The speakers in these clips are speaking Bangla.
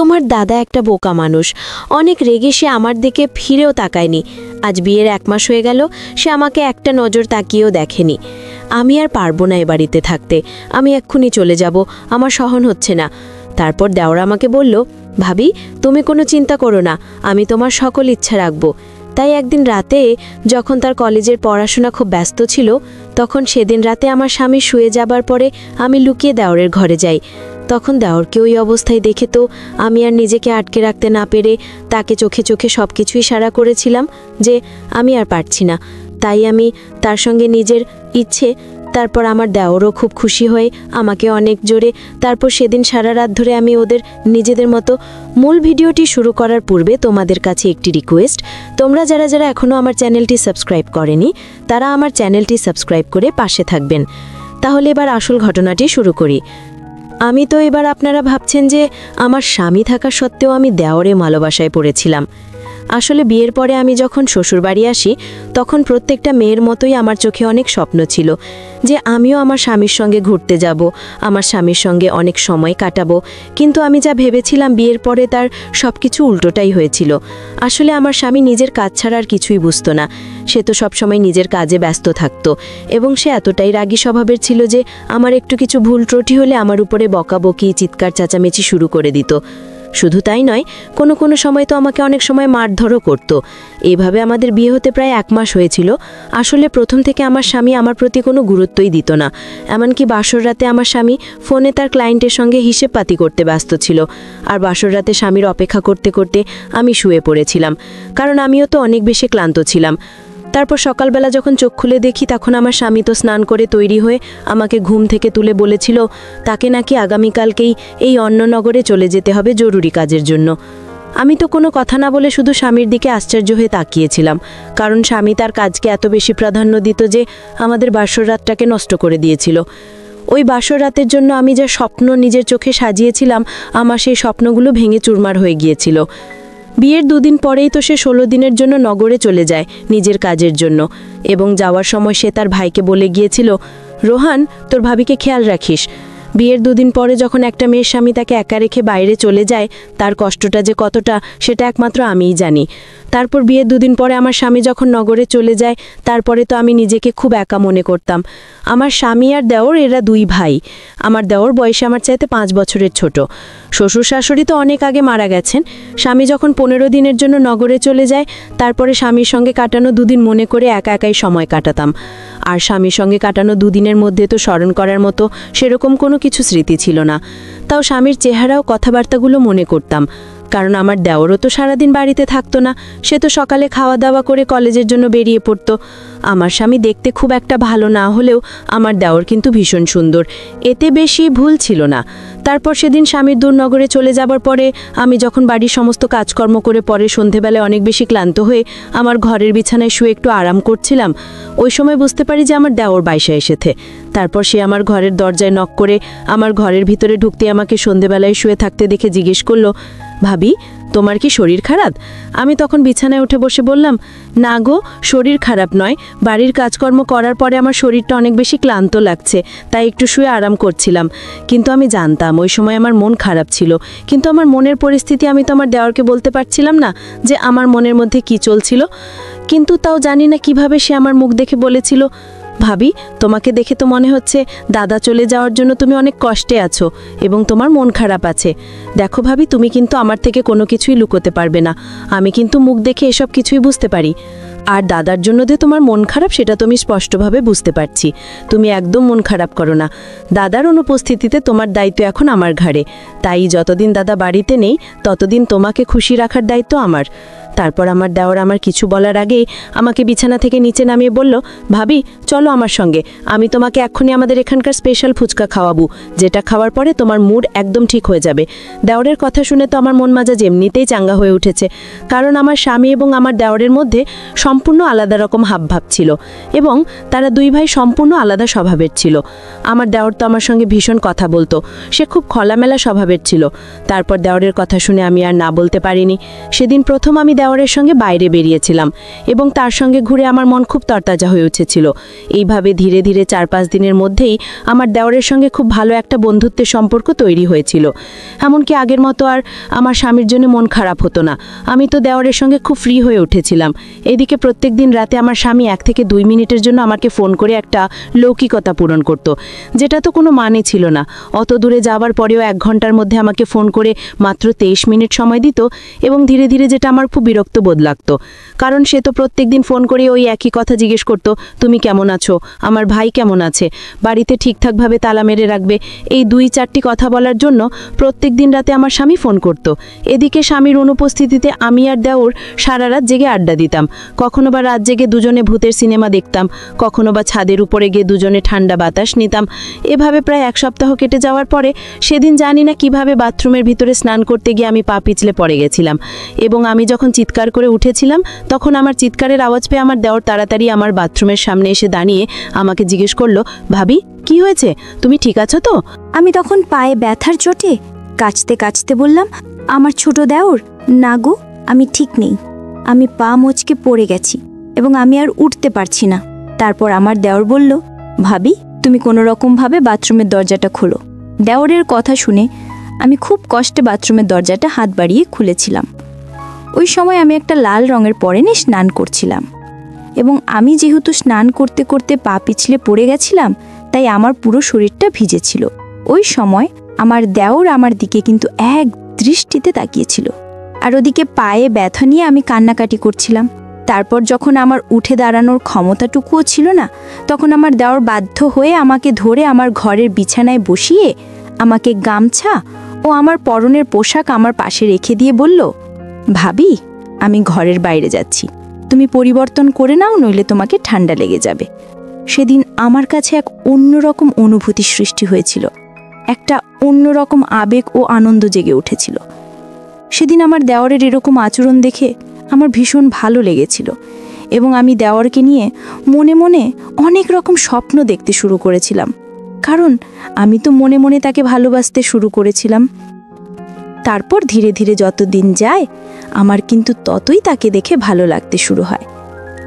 তোমার দাদা একটা বোকা মানুষ, অনেক রেগে সে আমার দিকে ফিরেও তাকায়নি। আজ বিয়ের 1 মাস হয়ে গেল, সে আমাকে একটা নজর তাকিয়েও দেখেনি। আমি আর পারবো না এ বাড়িতে থাকতে, আমি এক্ষুনি চলে যাব, আমার সহন হচ্ছে না। তারপর দেওর আমাকে বলল, ভাবি তুমি কোনো চিন্তা করো না, আমি তোমার সকল ইচ্ছা রাখবো। তাই একদিন রাতে যখন তার কলেজের পড়াশোনা খুব ব্যস্ত ছিল, তখন সেদিন রাতে আমার স্বামী শুয়ে যাবার পরে আমি লুকিয়ে দেওরের ঘরে যাই। তখন দেওরকে ওই অবস্থায় দেখে তো আমি আর নিজেকে আটকে রাখতে না পেরে তাকে চোখে চোখে সব কিছুই ইশারা করেছিলাম যে আমি আর পারছি না। তাই আমি তার সঙ্গে নিজের ইচ্ছে, তারপর আমার দেওরও খুব খুশি হয়ে আমাকে অনেক জোরে। তারপর সেদিন সারা রাত ধরে আমি ওদের নিজেদের মতো। মূল ভিডিওটি শুরু করার পূর্বে তোমাদের কাছে একটি রিকোয়েস্ট, তোমরা যারা যারা এখনও আমার চ্যানেলটি সাবস্ক্রাইব করেনি তারা আমার চ্যানেলটি সাবস্ক্রাইব করে পাশে থাকবেন। তাহলে এবার আসল ঘটনাটি শুরু করি। আমি তো এবার আপনারা ভাবছেন যে আমার স্বামী থাকা সত্ত্বেও আমি দেওরে ভালোবাসায় পড়েছিলাম। আসলে বিয়ের পরে আমি যখন শ্বশুরবাড়ি আসি তখন প্রত্যেকটা মেয়ের মতোই আমার চোখে অনেক স্বপ্ন ছিল যে আমিও আমার স্বামীর সঙ্গে ঘুরতে যাব, আমার স্বামীর সঙ্গে অনেক সময় কাটাবো। কিন্তু আমি যা ভেবেছিলাম বিয়ের পরে তার সব কিছু উল্টোটাই হয়েছিল। আসলে আমার স্বামী নিজের কাজ ছাড়া আর কিছুই বুঝতো না। সে তো সবসময় নিজের কাজে ব্যস্ত থাকতো এবং সে এতটাই রাগী স্বভাবের ছিল যে আমার একটু কিছু ভুল ত্রুটি হলে আমার উপরে বকাবকি, চিৎকার চেঁচামেচি শুরু করে দিত। শুধু তাই নয়, কোনো কোনো সময় তো আমাকে অনেক সময় মারধরও করত। এইভাবে আমাদের বিয়ে হতে প্রায় 1 মাস হয়েছিল। আসলে প্রথম থেকে আমার স্বামী আমার প্রতি কোনো গুরুত্বই দিত না। এমনকি বাসর রাতে আমার স্বামী ফোনে তার ক্লায়েন্টের সঙ্গে হিসেবপাতি করতে ব্যস্ত ছিল। আর বাসর রাতে স্বামীর অপেক্ষা করতে করতে আমি শুয়ে পড়েছিলাম, কারণ আমিও তো অনেক বেশি ক্লান্ত ছিলাম। তারপর সকালবেলা যখন চোখ খুলে দেখি তখন আমার স্বামী তো স্নান করে তৈরি হয়ে আমাকে ঘুম থেকে তুলে বলেছিল তাকে নাকি আগামীকালকেই এই অন্যনগরে চলে যেতে হবে জরুরি কাজের জন্য। আমি তো কোনো কথা না বলে শুধু স্বামীর দিকে আশ্চর্য হয়ে তাকিয়েছিলাম, কারণ স্বামী তার কাজকে এত বেশি প্রাধান্য দিত যে আমাদের বাসর রাতটাকে নষ্ট করে দিয়েছিল। ওই বাসর রাতের জন্য আমি যে স্বপ্ন নিজের চোখে সাজিয়েছিলাম, আমার সেই স্বপ্নগুলো ভেঙে চুরমার হয়ে গিয়েছিল। বিয়ের 2 দিন পরেই তো সে 16 দিনের জন্য নগরে চলে যায় নিজের কাজের জন্য, এবং যাওয়ার সময় সে তার ভাইকে বলে গিয়েছিল, রোহান তোর ভাবিকে খেয়াল রাখিস। বিয়ের 2 দিন পরে যখন একটা মেয়ের স্বামী তাকে একা রেখে বাইরে চলে যায়, তার কষ্টটা যে কতটা সেটা একমাত্র আমিই জানি। তারপর বিয়ের 2 দিন পরে আমার স্বামী যখন নগরে চলে যায়, তারপরে তো আমি নিজেকে খুব একা মনে করতাম। আমার স্বামী আর দেওর এরা 2 ভাই। আমার দেওর বয়সে আমার চাইতে 5 বছরের ছোট। শ্বশুর শাশুড়ি তো অনেক আগে মারা গেছেন। স্বামী যখন 15 দিনের জন্য নগরে চলে যায়, তারপরে স্বামীর সঙ্গে কাটানো 2 দিন মনে করে একা একাই সময় কাটাতাম। আর স্বামীর সঙ্গে কাটানো 2 দিনের মধ্যে তো স্মরণ করার মতো সেরকম কোনো কিছু স্মৃতি ছিল না। তাও স্বামীর চেহারা ও কথাবার্তাগুলো মনে করতাম, কারণ আমার দেওরও তো সারাদিন বাড়িতে থাকতো না। সে তো সকালে খাওয়া দাওয়া করে কলেজের জন্য বেরিয়ে পড়তো। আমার স্বামী দেখতে খুব একটা ভালো না হলেও আমার দেওর কিন্তু ভীষণ সুন্দর, এতে বেশি ভুল ছিল না। তারপর সেদিন স্বামীর দূরনগরে চলে যাবার পরে আমি যখন বাড়ির সমস্ত কাজকর্ম করে পরে সন্ধেবেলায় অনেক বেশি ক্লান্ত হয়ে আমার ঘরের বিছানায় শুয়ে একটু আরাম করছিলাম, ওই সময় বুঝতে পারি যে আমার দেওর বাইসা এসেছে। তারপর সে আমার ঘরের দরজায় নক করে আমার ঘরের ভিতরে ঢুকতে আমাকে সন্ধেবেলায় শুয়ে থাকতে দেখে জিজ্ঞেস করলো, ভাবি তোমার কি শরীর খারাপ? আমি তখন বিছানায় উঠে বসে বললাম, না গো, শরীর খারাপ নয়, বাড়ির কাজকর্ম করার পরে আমার শরীরটা অনেক বেশি ক্লান্ত লাগছে, তাই একটু শুয়ে আরাম করছিলাম। কিন্তু আমি জানতাম ওই সময় আমার মন খারাপ ছিল, কিন্তু আমার মনের পরিস্থিতি আমি তো আমার দেওরকে বলতে পারছিলাম না যে আমার মনের মধ্যে কি চলছিল। কিন্তু তাও জানি না কিভাবে সে আমার মুখ দেখে বলেছিল, ভাবি তোমাকে দেখে তো মনে হচ্ছে দাদা চলে যাওয়ার জন্য তুমি অনেক কষ্টে আছো এবং তোমার মন খারাপ আছে। দেখো ভাবি, তুমি কিন্তু আমার থেকে কোনো কিছুই লুকোতে পারবে না, আমি কিন্তু মুখ দেখে এসব কিছুই বুঝতে পারি। আর দাদার জন্য যে তোমার মন খারাপ সেটা তুমি স্পষ্টভাবে বুঝতে পারছি। তুমি একদম মন খারাপ করো না, দাদার অনুপস্থিতিতে তোমার দায়িত্ব এখন আমার ঘাড়ে। তাই যতদিন দাদা বাড়িতে নেই ততদিন তোমাকে খুশি রাখার দায়িত্ব আমার। তারপর আমার দেওর আমার কিছু বলার আগেই আমাকে বিছানা থেকে নিচে নামিয়ে বলল, ভাবি চলো আমার সঙ্গে, আমি তোমাকে এক্ষুনি আমাদের এখানকার স্পেশাল ফুচকা খাওয়াবো, যেটা খাওয়ার পরে তোমার মুড একদম ঠিক হয়ে যাবে। দেওরের কথা শুনে তো আমার মন মেজাজ এমনিতেই চাঙ্গা হয়ে উঠেছে, কারণ আমার স্বামী এবং আমার দেওরের মধ্যে সম্পূর্ণ আলাদা রকম হাবভাব ছিল এবং তারা 2 ভাই সম্পূর্ণ আলাদা স্বভাবের ছিল। আমার দেওর তো আমার সঙ্গে ভীষণ কথা বলতো, সে খুব খোলামেলা স্বভাবের ছিল। তারপর দেওরের কথা শুনে আমি আর না বলতে পারিনি। সেদিন প্রথম আমি দেওর দেওরের সঙ্গে বাইরে বেরিয়েছিলাম এবং তার সঙ্গে ঘুরে আমার মন খুব তরতাজা হয়ে উঠেছিল। এইভাবে ধীরে ধীরে 4-5 দিনের মধ্যেই আমার দেওরের সঙ্গে খুব ভালো একটা বন্ধুত্বের সম্পর্ক তৈরি হয়েছিল। এমনকি আগের মতো আর আমার স্বামীর জন্য মন খারাপ হতো না। আমি তো দেওরের সঙ্গে খুব ফ্রি হয়ে উঠেছিলাম। এদিকে প্রত্যেক দিন রাতে আমার স্বামী 1 থেকে 2 মিনিটের জন্য আমাকে ফোন করে একটা লৌকিকতা পূরণ করত, যেটা তো কোনো মানে ছিল না। অত দূরে যাওয়ার পরেও 1 ঘন্টার মধ্যে আমাকে ফোন করে মাত্র 23 মিনিট সময় দিত এবং ধীরে ধীরে যেটা আমার খুব বিরক্ত বোধ লাগতো, কারণ সে তো প্রত্যেক দিন ফোন করে ওই একই কথা জিজ্ঞেস করতো, তুমি কেমন আছো, আমার ভাই কেমন আছে, বাড়িতে ঠিকঠাকভাবে তালা মেরে রাখবে। এই 2-4টি কথা বলার জন্য প্রত্যেক দিন রাতে আমার স্বামী ফোন করত। এদিকে স্বামীর অনুপস্থিতিতে আমি আর দেওর সারা রাত জেগে আড্ডা দিতাম। কখনো বা রাত জেগে দুজনে ভূতের সিনেমা দেখতাম, কখনো বা ছাদের উপরে গিয়ে দুজনে ঠান্ডা বাতাস নিতাম। এভাবে প্রায় 1 সপ্তাহ কেটে যাওয়ার পরে সেদিন জানি না কিভাবে বাথরুমের ভিতরে স্নান করতে গিয়ে আমি পা পিছলে পড়ে গেছিলাম এবং আমি যখন চিৎকার করে উঠেছিলাম তখন আমার চিৎকারের আওয়াজ পেয়ে আমার দেওর তাড়াতাড়ি আমার বাথরুমের সামনে এসে দাঁড়িয়ে আমাকে জিজ্ঞেস করলো, ভাবি কি হয়েছে, তুমি ঠিক আছো তো? আমি তখন পায়ে ব্যথার চোটে কাঁচতে কাঁচতে বললাম, আমার ছোট দেওর, না গো, আমি ঠিক নেই। আমি পা মচকে পড়ে গেছি এবং আমি আর উঠতে পারছি না। তারপর আমার দেওর বলল, ভাবি তুমি কোনো রকমভাবে বাথরুমের দরজাটা খোলো। দেওরের কথা শুনে আমি খুব কষ্টে বাথরুমের দরজাটা হাত বাড়িয়ে খুলেছিলাম। ওই সময় আমি একটা লাল রঙের পরেনে স্নান করছিলাম এবং আমি যেহেতু স্নান করতে করতে পা পিছলে পড়ে গেছিলাম, তাই আমার পুরো শরীরটা ভিজেছিল। ওই সময় আমার দেওর আমার দিকে কিন্তু এক দৃষ্টিতে তাকিয়েছিল, আর ওদিকে পায়ে ব্যথা নিয়ে আমি কান্নাকাটি করছিলাম। তারপর যখন আমার উঠে দাঁড়ানোর ক্ষমতাটুকুও ছিল না, তখন আমার দেওর বাধ্য হয়ে আমাকে ধরে আমার ঘরের বিছানায় বসিয়ে আমাকে গামছা ও আমার পরনের পোশাক আমার পাশে রেখে দিয়ে বলল, ভাবি আমি ঘরের বাইরে যাচ্ছি, তুমি পরিবর্তন করে নাও, নইলে তোমাকে ঠান্ডা লেগে যাবে। সেদিন আমার কাছে এক অন্যরকম অনুভূতি সৃষ্টি হয়েছিল, একটা অন্যরকম আবেগ ও আনন্দ জেগে উঠেছিল। সেদিন আমার দেওরের এরকম আচরণ দেখে আমার ভীষণ ভালো লেগেছিল এবং আমি দেওরকে নিয়ে মনে মনে অনেক রকম স্বপ্ন দেখতে শুরু করেছিলাম, কারণ আমি তো মনে মনে তাকে ভালোবাসতে শুরু করেছিলাম। তারপর ধীরে ধীরে যত দিন যায় আমার কিন্তু ততই তাকে দেখে ভালো লাগতে শুরু হয়।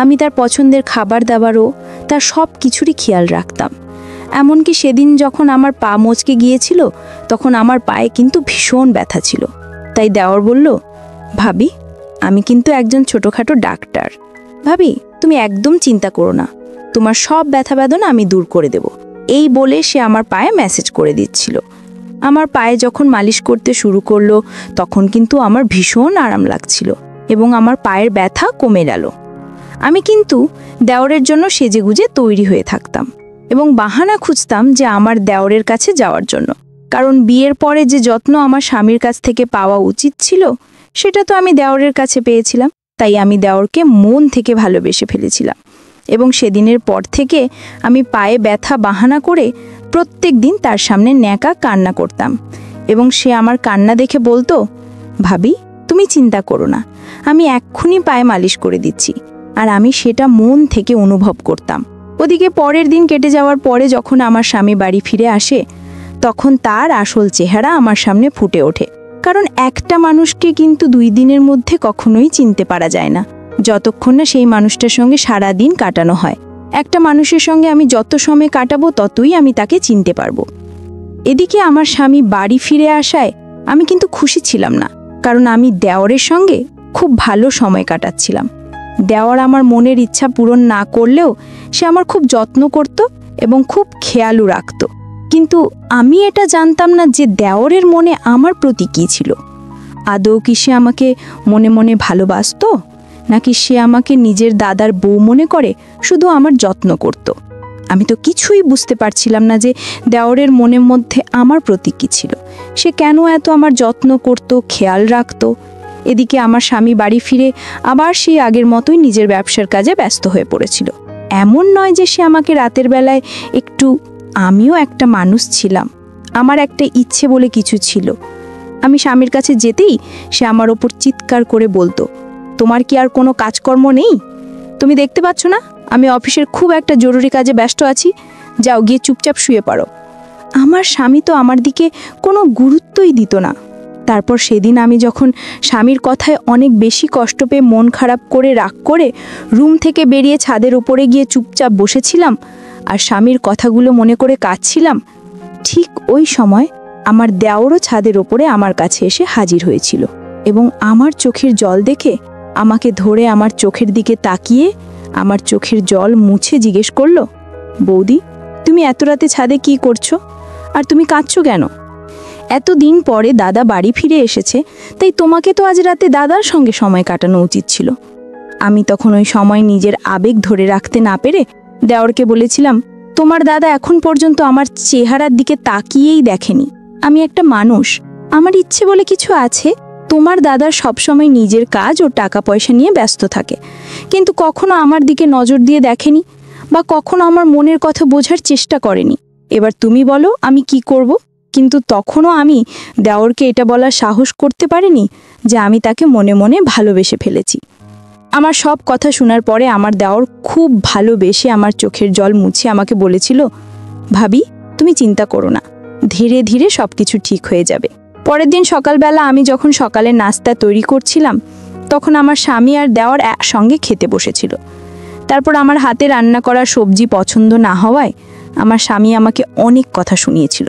আমি তার পছন্দের খাবার দাবারও তার সব কিছুরই খেয়াল রাখতাম। এমনকি সেদিন যখন আমার পা মচকে গিয়েছিল তখন আমার পায়ে কিন্তু ভীষণ ব্যথা ছিল। তাই দেওর বলল, ভাবি আমি কিন্তু একজন ছোটোখাটো ডাক্তার, ভাবি তুমি একদম চিন্তা করো না, তোমার সব ব্যথা বেদনা আমি দূর করে দেব। এই বলে সে আমার পায়ে ম্যাসেজ করে দিচ্ছিল। আমার পায়ে যখন মালিশ করতে শুরু করলো তখন কিন্তু আমার ভীষণ আরাম লাগছিল এবং আমার পায়ের ব্যথা কমে গেল। আমি কিন্তু দেওরের জন্য সেজেগুজে তৈরি হয়ে থাকতাম এবং বাহানা খুঁজতাম যে আমার দেওরের কাছে যাওয়ার জন্য, কারণ বিয়ের পরে যে যত্ন আমার স্বামীর কাছ থেকে পাওয়া উচিত ছিল সেটা তো আমি দেওরের কাছে পেয়েছিলাম। তাই আমি দেওরকে মন থেকে ভালোবেসে ফেলেছিলাম এবং সেদিনের পর থেকে আমি পায়ে ব্যথা বাহানা করে প্রত্যেক দিন তার সামনে ন্যাকা কান্না করতাম এবং সে আমার কান্না দেখে বলতো, ভাবি তুমি চিন্তা করো না, আমি এক্ষুনি পায়ে মালিশ করে দিচ্ছি। আর আমি সেটা মন থেকে অনুভব করতাম। ওদিকে পরের দিন কেটে যাওয়ার পরে যখন আমার স্বামী বাড়ি ফিরে আসে তখন তার আসল চেহারা আমার সামনে ফুটে ওঠে, কারণ একটা মানুষকে কিন্তু 2 দিনের মধ্যে কখনোই চিনতে পারা যায় না, যতক্ষণ না সেই মানুষটার সঙ্গে সারা দিন কাটানো হয়। একটা মানুষের সঙ্গে আমি যত সময় কাটাবো ততই আমি তাকে চিনতে পারবো। এদিকে আমার স্বামী বাড়ি ফিরে আসায় আমি কিন্তু খুশি ছিলাম না, কারণ আমি দেওরের সঙ্গে খুব ভালো সময় কাটাচ্ছিলাম। দেওর আমার মনের ইচ্ছা পূরণ না করলেও সে আমার খুব যত্ন করত এবং খুব খেয়ালও রাখত। কিন্তু আমি এটা জানতাম না যে দেওরের মনে আমার প্রতি কী ছিল। আদৌ কি সে আমাকে মনে মনে ভালোবাসত, নাকি সে আমাকে নিজের দাদার বউ মনে করে শুধু আমার যত্ন করত? আমি তো কিছুই বুঝতে পারছিলাম না যে দেওরের মনের মধ্যে আমার প্রতি কী ছিল, সে কেন এত আমার যত্ন করত, খেয়াল রাখত। এদিকে আমার স্বামী বাড়ি ফিরে আবার সেই আগের মতোই নিজের ব্যবসার কাজে ব্যস্ত হয়ে পড়েছিল। এমন নয় যে সে আমাকে রাতের বেলায় একটু, আমিও একটা মানুষ ছিলাম, আমার একটা ইচ্ছে বলে কিছু ছিল। আমি স্বামীর কাছে যেতেই সে আমার ওপর চিৎকার করে বলতো, তোমার কি আর কোনো কাজকর্ম নেই? তুমি দেখতে পাচ্ছ না আমি অফিসের খুব একটা জরুরি কাজে ব্যস্ত আছি, যাও গিয়ে চুপচাপ শুয়ে পড়ো। আমার স্বামী তো আমার দিকে কোনো গুরুত্বই দিত না, তারপর সেদিন আমি যখন স্বামীর কথায় অনেক বেশি কষ্ট পেয়ে মন খারাপ করে রাগ করে রুম থেকে বেরিয়ে ছাদের উপরে গিয়ে চুপচাপ বসেছিলাম আর স্বামীর কথাগুলো মনে করে কাঁদছিলাম, ঠিক ওই সময় আমার দেওরও ছাদের ওপরে আমার কাছে এসে হাজির হয়েছিল এবং আমার চোখের জল দেখে আমাকে ধরে আমার চোখের দিকে তাকিয়ে আমার চোখের জল মুছে জিজ্ঞেস করলো, বৌদি, তুমি এত রাতে ছাদে কি করছো আর তুমি কাঁদছো কেন? এতদিন পরে দাদা বাড়ি ফিরে এসেছে, তাই তোমাকে তো আজ রাতে দাদার সঙ্গে সময় কাটানো উচিত ছিল। আমি তখন ওই সময় নিজের আবেগ ধরে রাখতে না পেরে দেওরকে বলেছিলাম, তোমার দাদা এখন পর্যন্ত আমার চেহারার দিকে তাকিয়েই দেখেনি। আমি একটা মানুষ, আমার ইচ্ছে বলে কিছু আছে। তোমার দাদার সবসময় নিজের কাজ ও টাকা পয়সা নিয়ে ব্যস্ত থাকে, কিন্তু কখনো আমার দিকে নজর দিয়ে দেখেনি বা কখনো আমার মনের কথা বোঝার চেষ্টা করেনি। এবার তুমি বলো আমি কি করব? কিন্তু তখনও আমি দেওরকে এটা বলার সাহস করতে পারিনি যে আমি তাকে মনে মনে ভালোবেসে ফেলেছি। আমার সব কথা শোনার পরে আমার দেওর খুব ভালোবেসে আমার চোখের জল মুছে আমাকে বলেছিল, ভাবি, তুমি চিন্তা করো না, ধীরে ধীরে সব কিছু ঠিক হয়ে যাবে। পরের দিন সকালবেলা আমি যখন সকালে নাস্তা তৈরি করছিলাম, তখন আমার স্বামী আর দেওর একসঙ্গে খেতে বসেছিল। তারপর আমার হাতে রান্না করা সবজি পছন্দ না হওয়ায় আমার স্বামী আমাকে অনেক কথা শুনিয়েছিল,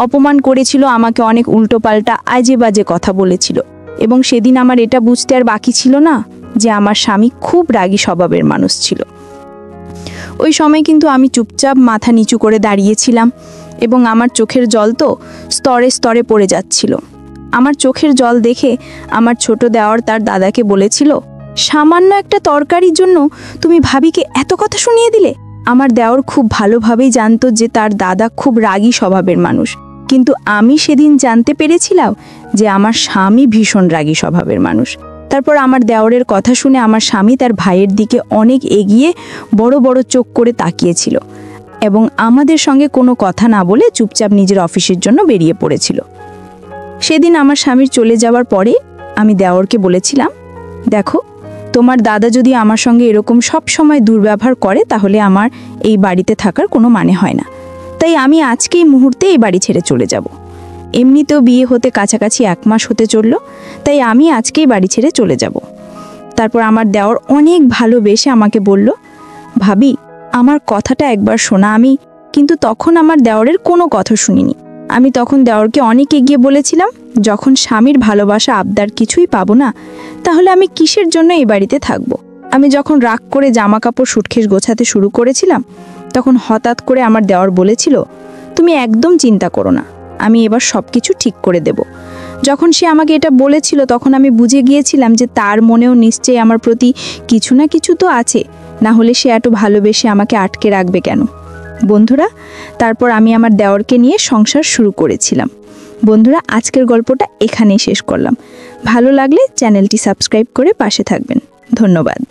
অপমান করেছিল, আমাকে অনেক উল্টোপাল্টা আজে বাজে কথা বলেছিল। এবং সেদিন আমার এটা বুঝতে আর বাকি ছিল না যে আমার স্বামী খুব রাগী স্বভাবের মানুষ ছিল। ওই সময় কিন্তু আমি চুপচাপ মাথা নিচু করে দাঁড়িয়েছিলাম এবং আমার চোখের জল তো স্তরে স্তরে পড়ে যাচ্ছিল। আমার চোখের জল দেখে আমার ছোট দেওর তার দাদাকে বলেছিল, সামান্য একটা তরকারির জন্য তুমি ভাবিকে এত কথা শুনিয়ে দিলে। আমার দেওর খুব ভালোভাবেই জানতো যে তার দাদা খুব রাগী স্বভাবের মানুষ, কিন্তু আমি সেদিন জানতে পেরেছিলাম যে আমার স্বামী ভীষণ রাগী স্বভাবের মানুষ। তারপর আমার দেওরের কথা শুনে আমার স্বামী তার ভাইয়ের দিকে অনেক এগিয়ে বড় বড় চোখ করে তাকিয়েছিল এবং আমাদের সঙ্গে কোনো কথা না বলে চুপচাপ নিজের অফিসের জন্য বেরিয়ে পড়েছিল। সেদিন আমার স্বামীর চলে যাওয়ার পরে আমি দেওরকে বলেছিলাম, দেখো, তোমার দাদা যদি আমার সঙ্গে এরকম সব সময় দুর্ব্যবহার করে তাহলে আমার এই বাড়িতে থাকার কোনো মানে হয় না। তাই আমি আজকেই মুহূর্তে এই বাড়ি ছেড়ে চলে যাব। এমনিতেও বিয়ে হতে কাছাকাছি 1 মাস হতে চলল, তাই আমি আজকেই বাড়ি ছেড়ে চলে যাব। তারপর আমার দেওর অনেক ভালোবেসে আমাকে বলল, ভাবি, আমার কথাটা একবার শোনা। আমি কিন্তু তখন আমার দেওরের কোনো কথা শুনিনি। আমি তখন দেওরকে অনেক এগিয়ে বলেছিলাম, যখন স্বামীর ভালোবাসা আবদার কিছুই পাবো না, তাহলে আমি কিসের জন্য এই বাড়িতে থাকবো? আমি যখন রাগ করে জামা কাপড় সুটকেস গোছাতে শুরু করেছিলাম, তখন হঠাৎ করে আমার দেওর বলেছিল, তুমি একদম চিন্তা করো না, আমি এবার সব কিছু ঠিক করে দেব। যখন সে আমাকে এটা বলেছিল তখন আমি বুঝে গিয়েছিলাম যে তার মনেও নিশ্চয়ই আমার প্রতি কিছু না কিছু তো আছে, না হলে সে এত ভালোবেসে আমাকে আটকে রাখবে কেন? বন্ধুরা, তারপর আমি আমার দেওরকে নিয়ে সংসার শুরু করেছিলাম। বন্ধুরা, আজকের গল্পটা এখানেই শেষ করলাম। ভালো লাগলে চ্যানেলটি সাবস্ক্রাইব করে পাশে থাকবেন। ধন্যবাদ।